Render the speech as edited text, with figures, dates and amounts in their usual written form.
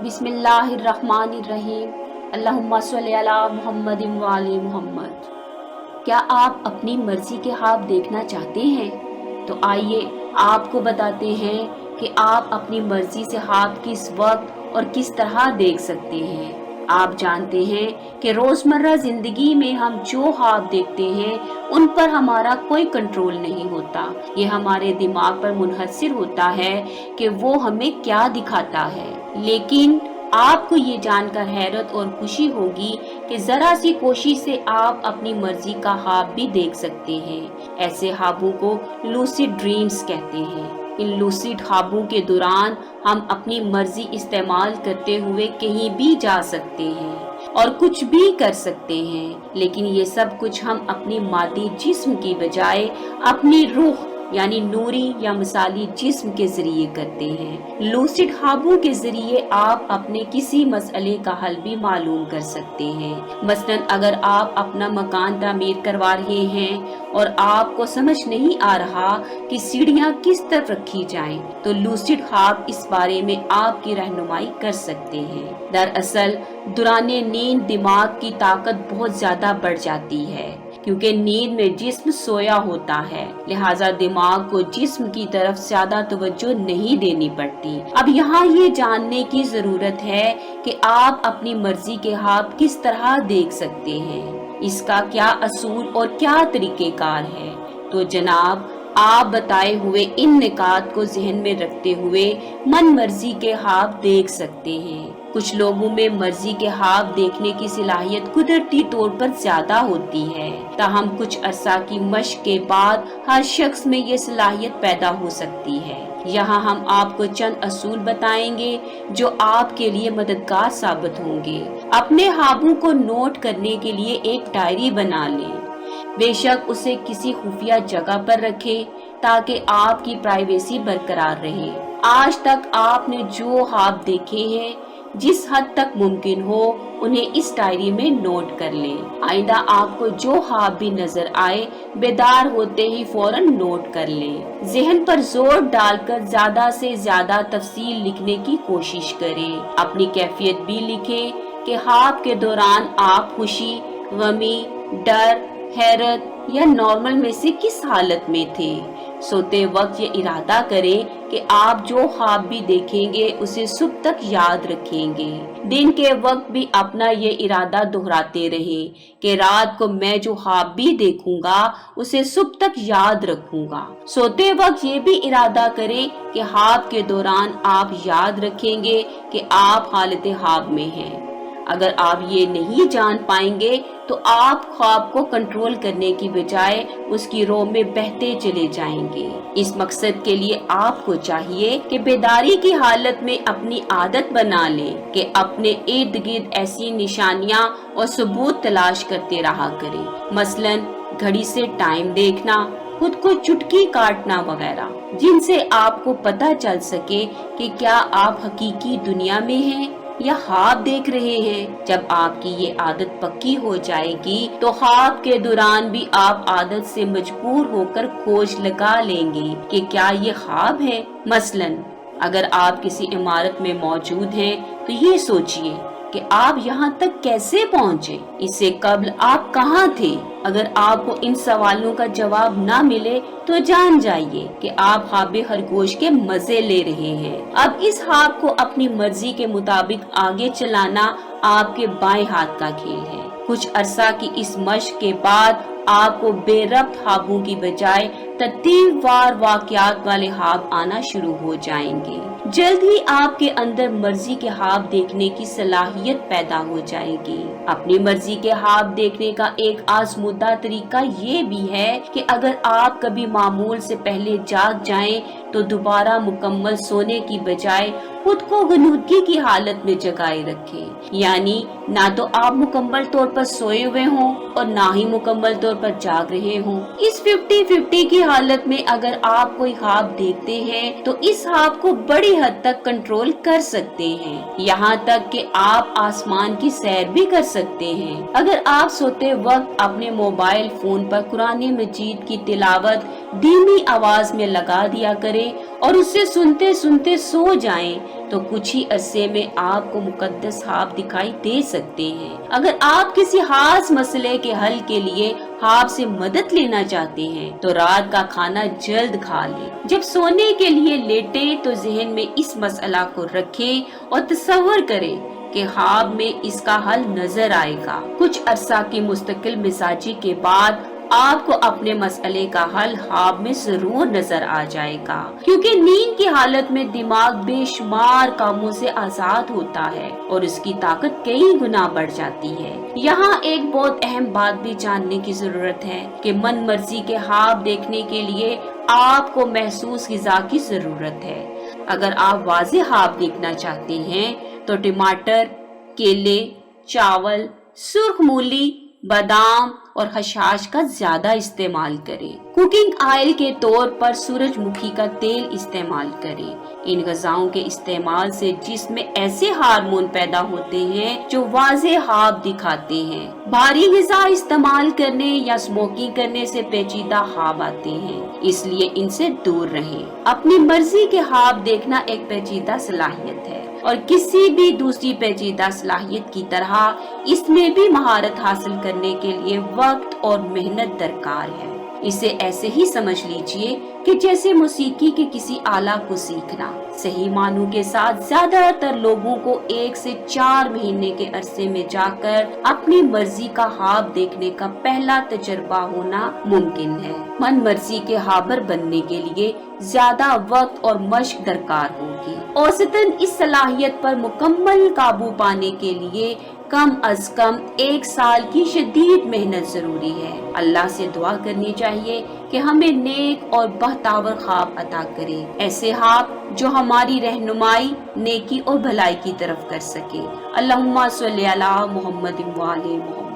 बिस्मिल्लाहिर्रहमानिर्रहीम। अल्लाहुम्मा सल्ली अला मुहम्मद व आले मुहम्मद। क्या आप अपनी मर्जी के ख्वाब देखना चाहते हैं? तो आइए आपको बताते हैं कि आप अपनी मर्जी से ख्वाब किस वक्त और किस तरह देख सकते हैं। आप जानते हैं कि रोज़मर्रा ज़िंदगी में हम जो ख्वाब देखते हैं उन पर हमारा कोई कंट्रोल नहीं होता। ये हमारे दिमाग पर मुनहसर होता है कि वो हमें क्या दिखाता है। लेकिन आपको ये जानकर हैरत और खुशी होगी कि ज़रा सी कोशिश से आप अपनी मर्जी का ख्वाब भी देख सकते हैं। ऐसे ख्वाबों को लूसिड ड्रीम्स कहते हैं। इन लूसिड ख्वाबों के दौरान हम अपनी मर्जी इस्तेमाल करते हुए कहीं भी जा सकते हैं और कुछ भी कर सकते हैं, लेकिन ये सब कुछ हम अपनी मादी जिस्म की बजाय अपनी रूह यानी नूरी या मिसाली जिस्म के जरिए करते हैं। लूसिड ख्वाबों के जरिए आप अपने किसी मसले का हल भी मालूम कर सकते हैं। मसलन अगर आप अपना मकान तामीर करवा रहे हैं और आपको समझ नहीं आ रहा कि सीढ़ियां किस तरफ रखी जाएं, तो लूसिड ख्वाब इस बारे में आपकी रहनुमाई कर सकते हैं। दरअसल दौराने नींद दिमाग की ताकत बहुत ज्यादा बढ़ जाती है, क्योंकि नींद में जिस्म सोया होता है, लिहाजा दिमाग को जिस्म की तरफ ज्यादा तवज्जो नहीं देनी पड़ती। अब यहाँ ये जानने की जरूरत है कि आप अपनी मर्जी के ख्वाब किस तरह देख सकते हैं, इसका क्या असूल और क्या तरीकेकार है। तो जनाब, आप बताए हुए इन निकात को जहन में रखते हुए मन मर्जी के ख्वाब देख सकते हैं। कुछ लोगों में मर्जी के ख्वाब देखने की सलाहियत कुदरती तौर पर ज्यादा होती है, ताहम कुछ अरसा की मशक के बाद हर शख्स में ये सलाहियत पैदा हो सकती है। यहाँ हम आपको चंद असूल बताएंगे जो आपके लिए मददगार साबित होंगे। अपने ख्वाबों को नोट करने के लिए एक डायरी बना लें। बेशक उसे किसी खुफिया जगह पर रखें ताकि आपकी प्राइवेसी बरकरार रहे। आज तक आपने जो ख्वाब देखे हैं, जिस हद तक मुमकिन हो उन्हें इस डायरी में नोट कर लें। आइंदा आपको जो ख्वाब भी नजर आए, बेदार होते ही फौरन नोट कर लें। जहन पर जोर डालकर ज्यादा से ज्यादा तफसील लिखने की कोशिश करें। अपनी कैफियत भी लिखें कि ख्वाब के दौरान आप खुशी, गमी, डर, हैरत या नॉर्मल में से किस हालत में थे। सोते वक्त ये इरादा करें कि आप जो ख्वाब भी देखेंगे उसे सुबह तक याद रखेंगे। दिन के वक्त भी अपना ये इरादा दोहराते रहें कि रात को मैं जो ख्वाब भी देखूंगा उसे सुबह तक याद रखूंगा। सोते वक्त ये भी इरादा करें कि ख्वाब के दौरान आप याद रखेंगे कि आप हालत ख्वाब में हैं। अगर आप ये नहीं जान पाएंगे तो आप ख्वाब को कंट्रोल करने की बजाय उसकी रो में बहते चले जाएंगे। इस मकसद के लिए आपको चाहिए कि बेदारी की हालत में अपनी आदत बना लें कि अपने इर्द गिर्द ऐसी निशानियां और सबूत तलाश करते रहा करें। मसलन घड़ी से टाइम देखना, खुद को चुटकी काटना वगैरह, जिनसे आपको पता चल सके कि क्या आप हकीकी दुनिया में हैं या ख्वाब देख रहे हैं। जब आपकी ये आदत पक्की हो जाएगी तो ख्वाब के दौरान भी आप आदत से मजबूर होकर खोज लगा लेंगे कि क्या ये ख्वाब है। मसलन अगर आप किसी इमारत में मौजूद हैं तो ये सोचिए कि आप यहाँ तक कैसे पहुँचे, इससे कबल आप कहाँ थे। अगर आपको इन सवालों का जवाब ना मिले तो जान जाइए कि आप ख्वाब खरगोश के मजे ले रहे हैं। अब इस ख्वाब को अपनी मर्जी के मुताबिक आगे चलाना आपके बाएं हाथ का खेल है। कुछ अरसा की इस मशक के बाद आपको बेरब्त ख्वाबों की बजाय तरतीबवार वाकयात वाले ख्वाब आना शुरू हो जाएंगे। जल्द ही आपके अंदर मर्जी के ख्वाब देखने की सलाहियत पैदा हो जाएगी। अपनी मर्जी के ख्वाब देखने का एक आजमूदा तरीका ये भी है कि अगर आप कभी मामूल से पहले जाग जाएं तो दोबारा मुकम्मल सोने की बजाय खुद को गनूदगी की हालत में जगाए रखें। यानी ना तो आप मुकम्मल तौर पर सोए हुए हों और ना ही मुकम्मल तौर पर जाग रहे हों। इस 50-50 की हालत में अगर आप कोई ख्वाब देखते हैं तो इस ख्वाब को बड़ी हद तक कंट्रोल कर सकते हैं, यहाँ तक कि आप आसमान की सैर भी कर सकते हैं। अगर आप सोते वक्त अपने मोबाइल फोन पर कुरान मजीद की तिलावत धीमी आवाज में लगा दिया करें और उससे सुनते सुनते सो जाएं, तो कुछ ही अरसे में आपको मुकद्दस ख्वाब दिखाई दे सकते हैं। अगर आप किसी खास मसले के हल के लिए ख्वाब से मदद लेना चाहते हैं तो रात का खाना जल्द खा लें। जब सोने के लिए लेटे तो जहन में इस मसला को रखें और तसव्वुर करें कि ख्वाब में इसका हल नजर आएगा। कुछ अरसा की मुस्तकिल मिजाजी के बाद आपको अपने मसले का हल ख्वाब में जरूर नजर आ जाएगा, क्योंकि नींद की हालत में दिमाग बेशुमार कामों से आजाद होता है और उसकी ताकत कई गुना बढ़ जाती है। यहाँ एक बहुत अहम बात भी जानने की जरूरत है कि मन मर्जी के ख्वाब देखने के लिए आपको महसूस ग़िज़ा की जरूरत है। अगर आप वाज़ेह ख्वाब देखना चाहते हैं तो टमाटर, केले, चावल, सुर्ख मूली, बादाम और खशाश का ज्यादा इस्तेमाल करें। कुकिंग ऑयल के तौर पर सूरजमुखी का तेल इस्तेमाल करें। इन ग़िज़ाओं के इस्तेमाल से जिस्म में ऐसे हार्मोन पैदा होते हैं जो वाज़ेह ख्वाब दिखाते हैं। भारी ग़िज़ा इस्तेमाल करने या स्मोकिंग करने से पेचीदा ख्वाब आते हैं, इसलिए इनसे दूर रहें। अपनी मर्जी के ख्वाब देखना एक पेचीदा सलाहियत है और किसी भी दूसरी पेचीदा सलाहियत की तरह इसमें भी महारत हासिल करने के लिए वक्त और मेहनत दरकार है। इसे ऐसे ही समझ लीजिए कि जैसे मौसीकी के किसी आला को सीखना। सही मानों के साथ ज्यादातर लोगों को 1 से 4 महीने के अरसे में जाकर अपनी मर्जी का ख्वाब देखने का पहला तजुर्बा होना मुमकिन है। मन मर्जी के ख्वाबर बनने के लिए ज्यादा वक्त और मश्क दरकार होगी। औसतन इस सलाहियत पर मुकम्मल काबू पाने के लिए कम अज कम 1 साल की शदीद मेहनत जरूरी है। अल्लाह से दुआ करनी चाहिए कि हमें नेक और बहतावर ख्वाब अता करे, ऐसे ख्वाब जो हमारी रहनुमाई नेकी और भलाई की तरफ कर सके। अल्लाहुम्मा सल्ली अला मुहम्मद व आले मुहम्मद।